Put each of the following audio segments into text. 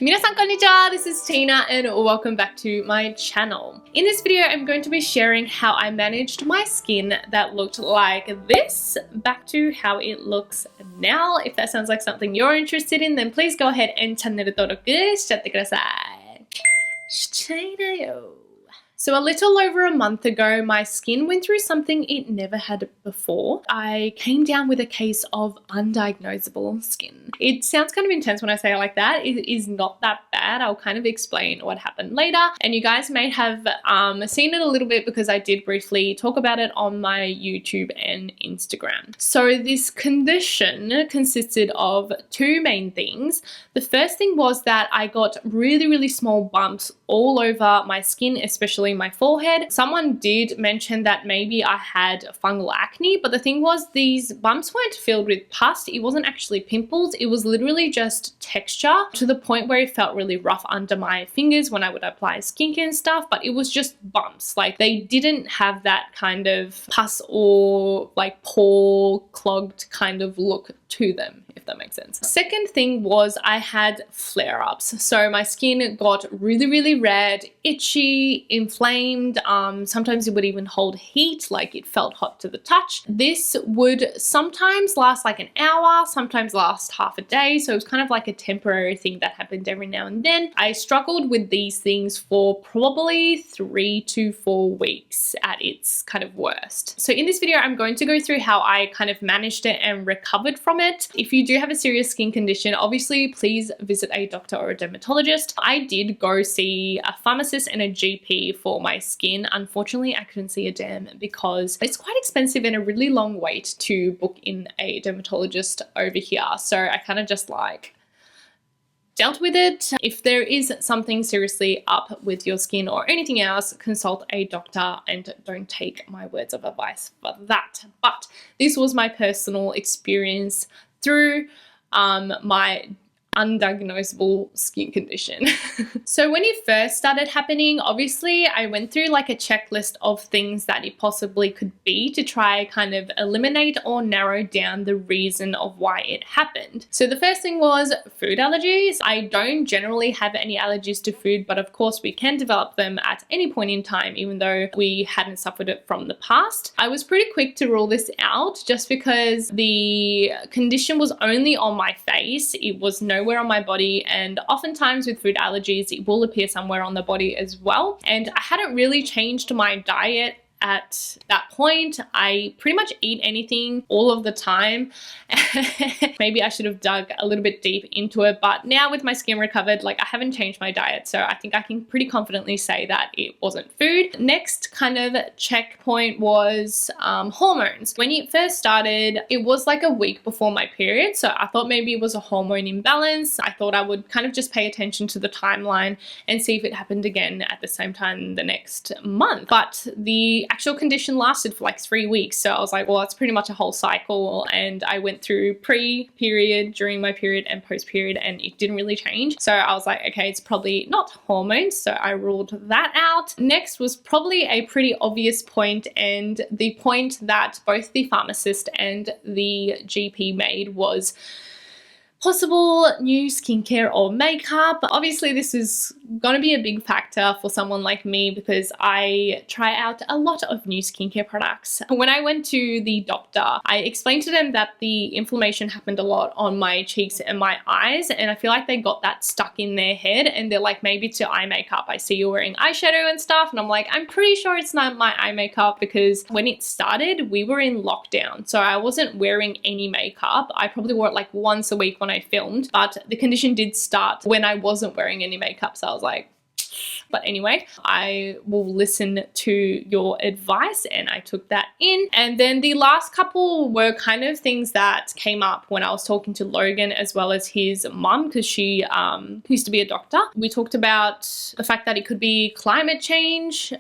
Minasan konnichiwa, this is Tina and welcome back to my channel. In this video, I'm going to be sharing how I managed my skin that looked like this back to how it looks now. If that sounds like something you're interested in, then please go ahead and channel登録しちゃってください。しちゃいなよ。So a little over a month ago, my skin went through something it never had before. I came down with a case of undiagnosable skin. It sounds kind of intense when I say it like that. It is not that bad. I'll kind of explain what happened later. And you guys may have seen it a little bit because I did briefly talk about it on my YouTube and Instagram. So this condition consisted of two main things. The first thing was that I got really small bumps all over my skin, especially my forehead. Someone did mention that maybe I had fungal acne, but the thing was these bumps weren't filled with pus. It wasn't actually pimples. It was literally just texture to the point where it felt really rough under my fingers when I would apply skincare and stuff, but it was just bumps. Like they didn't have that kind of pus or like pore clogged kind of look to them, if that makes sense. Second thing was I had flare-ups. So my skin got really red, itchy, inflamed. Sometimes it would even hold heat, like it felt hot to the touch. This would sometimes last like an hour, sometimes last half a day. So it was kind of like a temporary thing that happened every now and then. I struggled with these things for probably 3 to 4 weeks at its kind of worst. So in this video, I'm going to go through how I kind of managed it and recovered from it. If you do have a serious skin condition, obviously please visit a doctor or a dermatologist. I did go see a pharmacist and a GP for my skin. Unfortunately, I couldn't see a derm because it's quite expensive and a really long wait to book in a dermatologist over here. So I kind of just like dealt with it. If there is something seriously up with your skin or anything else, consult a doctor and don't take my words of advice for that. But this was my personal experience through my undiagnosable skin condition. So when it first started happening, obviously I went through like a checklist of things that it possibly could be to try kind of eliminate or narrow down the reason of why it happened. So the first thing was food allergies. I don't generally have any allergies to food, but of course we can develop them at any point in time, even though we hadn't suffered it from the past. I was pretty quick to rule this out just because the condition was only on my face. It was nowhere on my body, and oftentimes with food allergies it will appear somewhere on the body as well. And I hadn't really changed my diet at that point. I pretty much eat anything all of the time. Maybe I should have dug a little bit deep into it, but now with my skin recovered, like I haven't changed my diet, so I think I can pretty confidently say that it wasn't food. Next kind of checkpoint was hormones. When it first started, it was like a week before my period, so I thought maybe it was a hormone imbalance. I thought I would kind of just pay attention to the timeline and see if it happened again at the same time the next month. But the actual condition lasted for like 3 weeks, so I was like, well, that's pretty much a whole cycle. And I went through pre-period, during my period, and post-period, and it didn't really change. So I was like, okay, it's probably not hormones, so I ruled that out. Next was probably a pretty obvious point, and the point that both the pharmacist and the GP made was possible new skincare or makeup. Obviously this is going to be a big factor for someone like me because I try out a lot of new skincare products. When I went to the doctor, I explained to them that the inflammation happened a lot on my cheeks and my eyes, and I feel like they got that stuck in their head, and they're like, maybe to eye makeup. I see you wearing eyeshadow and stuff, and I'm like, I'm pretty sure it's not my eye makeup, because when it started we were in lockdown, so I wasn't wearing any makeup. I probably wore it like once a week when I filmed, but the condition did start when I wasn't wearing any makeup, so I was like, But anyway, I will listen to your advice, and I took that in. And then the last couple were kind of things that came up when I was talking to Logan as well as his mum, because she used to be a doctor. We talked about the fact that it could be climate change.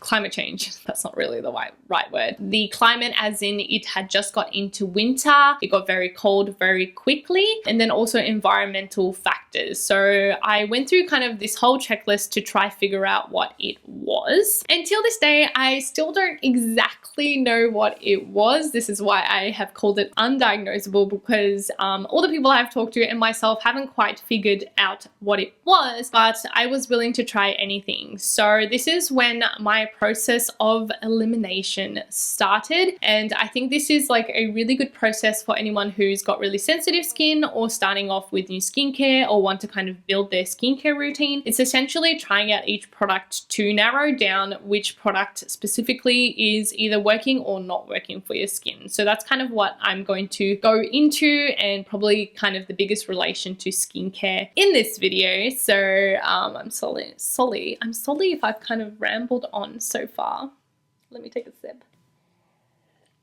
Climate change, that's not really the right word. The climate as in it had just got into winter. It got very cold very quickly. And then also environmental factors. So I went through kind of this whole checklist useless to try figure out what it was. Until this day, I still don't exactly know what it was. This is why I have called it undiagnosable, because all the people I've talked to and myself haven't quite figured out what it was, but I was willing to try anything. So this is when my process of elimination started, and I think this is like a really good process for anyone who's got really sensitive skin or starting off with new skincare or want to kind of build their skincare routine. It's essentially trying out each product to narrow down which product specifically is either working or not working for your skin. So that's kind of what I'm going to go into, and probably kind of the biggest relation to skincare in this video. So I'm sorry if I've kind of rambled on so far. Let me take a sip.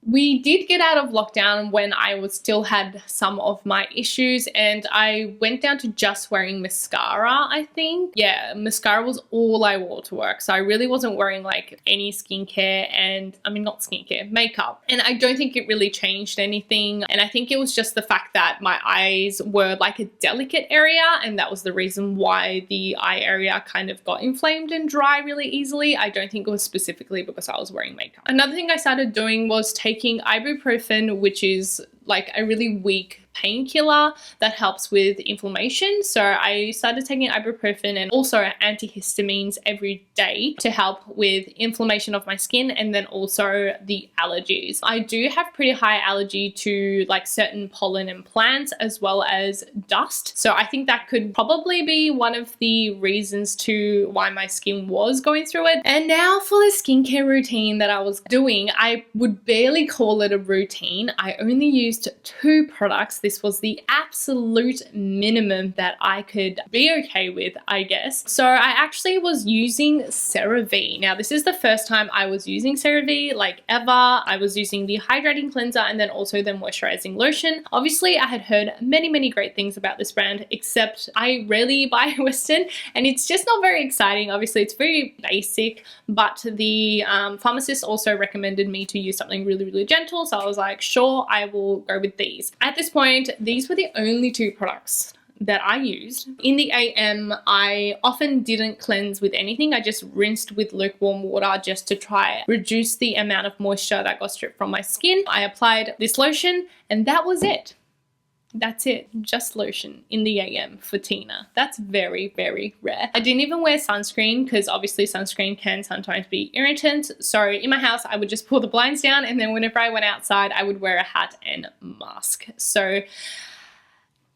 We did get out of lockdown when I still had some of my issues, and I went down to just wearing mascara, I think. Yeah, mascara was all I wore to work. So I really wasn't wearing like any skincare, and I mean, not skincare, makeup. And I don't think it really changed anything. And I think it was just the fact that my eyes were like a delicate area, and that was the reason why the eye area kind of got inflamed and dry really easily. I don't think it was specifically because I was wearing makeup. Another thing I started doing was taking ibuprofen, which is like a really weak painkiller that helps with inflammation. So I started taking ibuprofen and also antihistamines every day to help with inflammation of my skin, and then also the allergies. I do have pretty high allergy to like certain pollen and plants, as well as dust. So I think that could probably be one of the reasons to why my skin was going through it. And now for the skincare routine that I was doing, I would barely call it a routine. I only used 2 products. This was the absolute minimum that I could be okay with, I guess. So I actually was using Cerave. Now, this is the first time I was using Cerave, like ever. I was using the hydrating cleanser and then also the moisturizing lotion. Obviously, I had heard many great things about this brand, except I rarely buy Western, and it's just not very exciting. Obviously, it's very basic, but the pharmacist also recommended me to use something really gentle. So I was like, sure, I will go with these. At this point, these were the only 2 products that I used. In the AM, I often didn't cleanse with anything. I just rinsed with lukewarm water just to try reduce the amount of moisture that got stripped from my skin. I applied this lotion, and that was it. That's it, just lotion in the AM for Tina. That's very rare. I didn't even wear sunscreen because obviously sunscreen can sometimes be irritant. So in my house, I would just pull the blinds down, and then whenever I went outside, I would wear a hat and mask. So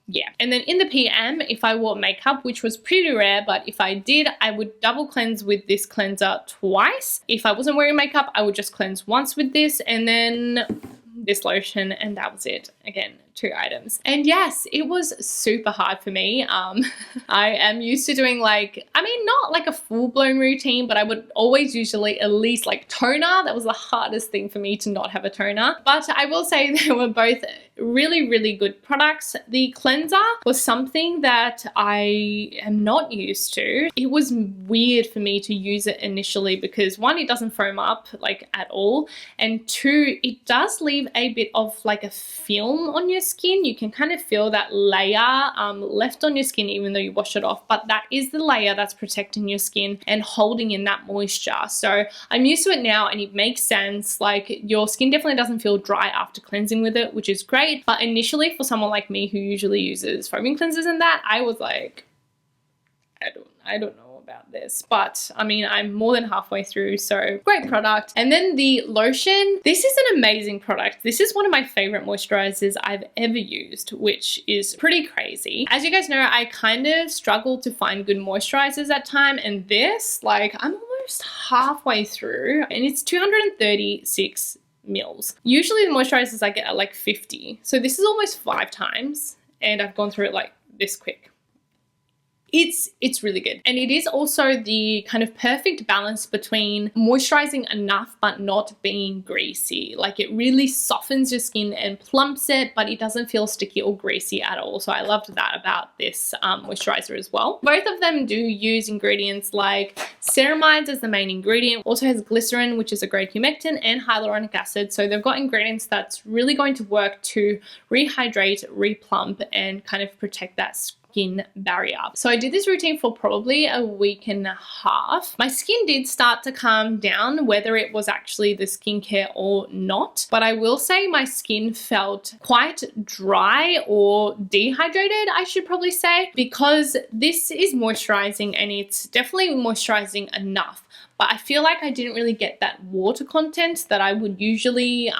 yeah. And then in the PM, if I wore makeup, which was pretty rare, but if I did, I would double cleanse with this cleanser twice. If I wasn't wearing makeup, I would just cleanse once with this, and then this lotion, and that was it. Again, 2 items. And yes, it was super hard for me. I am used to doing like, I mean, not like a full-blown routine, but I would always usually at least like toner. That was the hardest thing for me, to not have a toner. But I will say they were both really good products. The cleanser was something that I am not used to. It was weird for me to use it initially because 1, it doesn't foam up like at all, and 2, it does leave a bit of like a film on your skin. You can kind of feel that layer left on your skin even though you wash it off, but that is the layer that's protecting your skin and holding in that moisture. So I'm used to it now, and it makes sense. Like, your skin definitely doesn't feel dry after cleansing with it, which is great. But initially, for someone like me who usually uses foaming cleansers and that, I was like, I don't know about this, but I mean, I'm more than halfway through, so great product. And then the lotion, this is an amazing product. This is one of my favorite moisturizers I've ever used, which is pretty crazy. As you guys know, I kind of struggle to find good moisturizers at time, and this, like, I'm almost halfway through, and it's 236 mils. Usually the moisturizers I get are like 50. So this is almost 5 times, and I've gone through it like this quick. It's really good. And it is also the kind of perfect balance between moisturizing enough but not being greasy. Like, it really softens your skin and plumps it, but it doesn't feel sticky or greasy at all. So I loved that about this moisturizer as well. Both of them do use ingredients like ceramides as the main ingredient. Also has glycerin, which is a great humectant, and hyaluronic acid. So they've got ingredients that's really going to work to rehydrate, replump, and kind of protect that skin barrier. So I did this routine for probably a week and a half. My skin did start to calm down, whether it was actually the skincare or not, but I will say my skin felt quite dry or dehydrated, I should probably say, because this is moisturizing and it's definitely moisturizing enough. But I feel like I didn't really get that water content that I would usually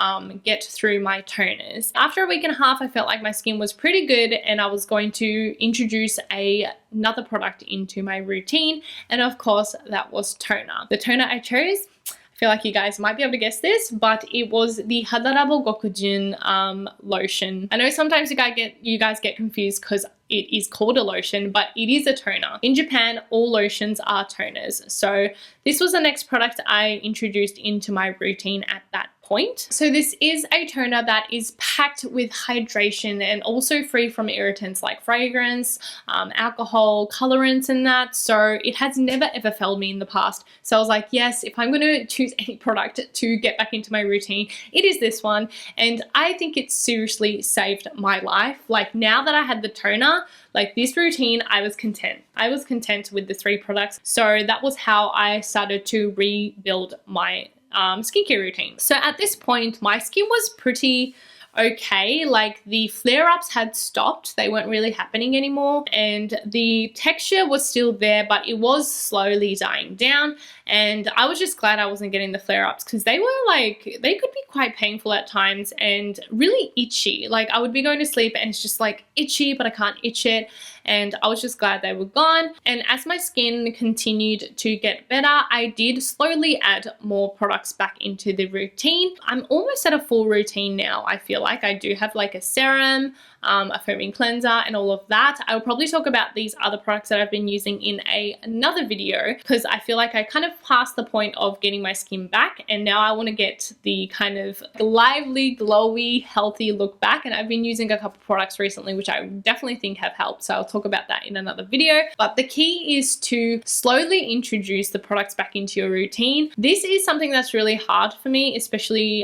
get through my toners. After a week and a half, I felt like my skin was pretty good and I was going to introduce another product into my routine. And of course, that was toner. The toner I chose, I feel like you guys might be able to guess this, but it was the Hada Gokujyun lotion. I know sometimes you guys get confused because it is called a lotion, but it is a toner. In Japan, all lotions are toners. So this was the next product I introduced into my routine at that point. So this is a toner that is packed with hydration and also free from irritants like fragrance, alcohol, colorants and that. So it has never ever failed me in the past. So I was like, yes, if I'm going to choose any product to get back into my routine, it is this one. And I think it seriously saved my life. Like now that I had the toner, like this routine, I was content. I was content with the 3 products. So that was how I started to rebuild my skincare routine. So at this point, my skin was pretty okay. Like the flare-ups had stopped. They weren't really happening anymore. And the texture was still there, but it was slowly dying down. And I was just glad I wasn't getting the flare-ups because they were like, they could be quite painful at times and really itchy. Like I would be going to sleep and it's just like itchy, but I can't itch it. And I was just glad they were gone. And as my skin continued to get better, I did slowly add more products back into the routine. I'm almost at a full routine now. I feel like I do have like a serum, a foaming cleanser and all of that. I will probably talk about these other products that I've been using in another video because I feel like I kind of passed the point of getting my skin back and now I want to get the kind of lively, glowy, healthy look back. And I've been using a couple products recently which I definitely think have helped. So I'll talk about that in another video. But the key is to slowly introduce the products back into your routine. This is something that's really hard for me, especially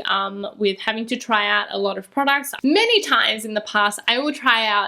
with having to try out a lot of products. Many times in the past, I would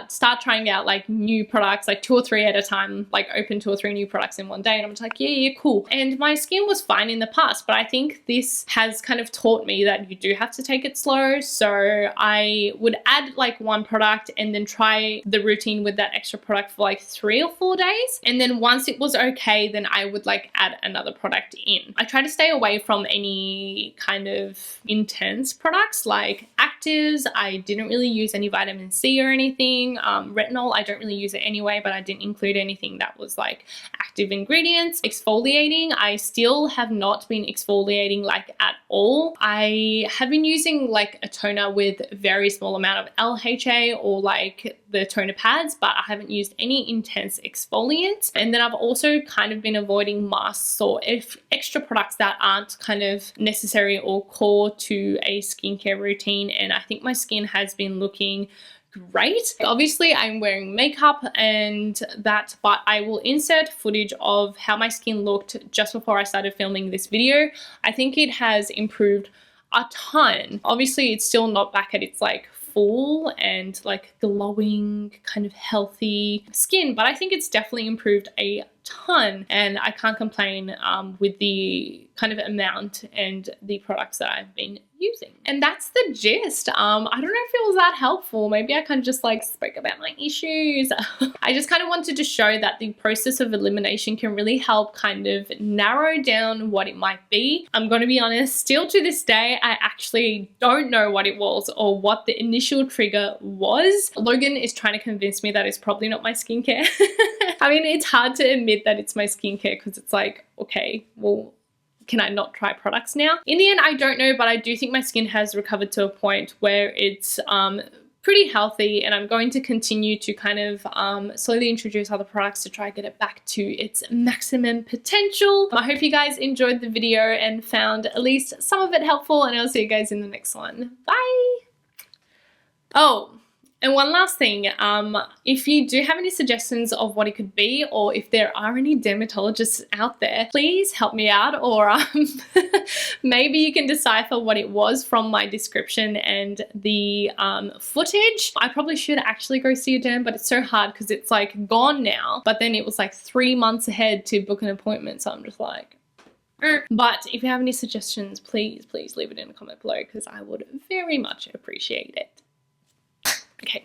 start trying out like new products, like 2 or 3 at a time, like open 2 or 3 new products in one day. And I'm just like, yeah, cool. And my skin was fine in the past, but I think this has kind of taught me that you do have to take it slow. So I would add like 1 product and then try the routine with that extra product for like 3 or 4 days. And then once it was okay, then I would like add another product in. I try to stay away from any kind of intense products like actives. I didn't really use any vitamin C or anything. Retinol, I don't really use it anyway, but I didn't include anything that was like active ingredients. Exfoliating, I still have not been exfoliating like at all. I have been using like a toner with a very small amount of LHA or like the toner pads, but I haven't used any intense exfoliants. And then I've also kind of been avoiding masks or extra products that aren't kind of necessary or core to a skincare routine. And I think my skin has been looking great. Obviously I'm wearing makeup and that, but I will insert footage of how my skin looked just before I started filming this video. I think it has improved a ton. Obviously it's still not back at its like full and like glowing kind of healthy skin, but I think it's definitely improved a ton and I can't complain with the kind of amount and the products that I've been using. And that's the gist. I don't know if it was that helpful. Maybe I kind of just like spoke about my issues. I just kind of wanted to show that the process of elimination can really help kind of narrow down what it might be. I'm going to be honest, still to this day, I actually don't know what it was or what the initial trigger was. Logan is trying to convince me that it's probably not my skincare. I mean, it's hard to admit that it's my skincare because it's like, okay, well, can I not try products now? In the end, I don't know, but I do think my skin has recovered to a point where it's pretty healthy and I'm going to continue to kind of slowly introduce other products to try and get it back to its maximum potential. I hope you guys enjoyed the video and found at least some of it helpful and I'll see you guys in the next one. Bye! Oh, And one last thing, if you do have any suggestions of what it could be, or if there are any dermatologists out there, please help me out, or maybe you can decipher what it was from my description and the footage. I probably should actually go see a derm, but it's so hard because it's like gone now, but then it was like 3 months ahead to book an appointment, so I'm just like, but if you have any suggestions, please leave it in a comment below because I would very much appreciate it. Okay.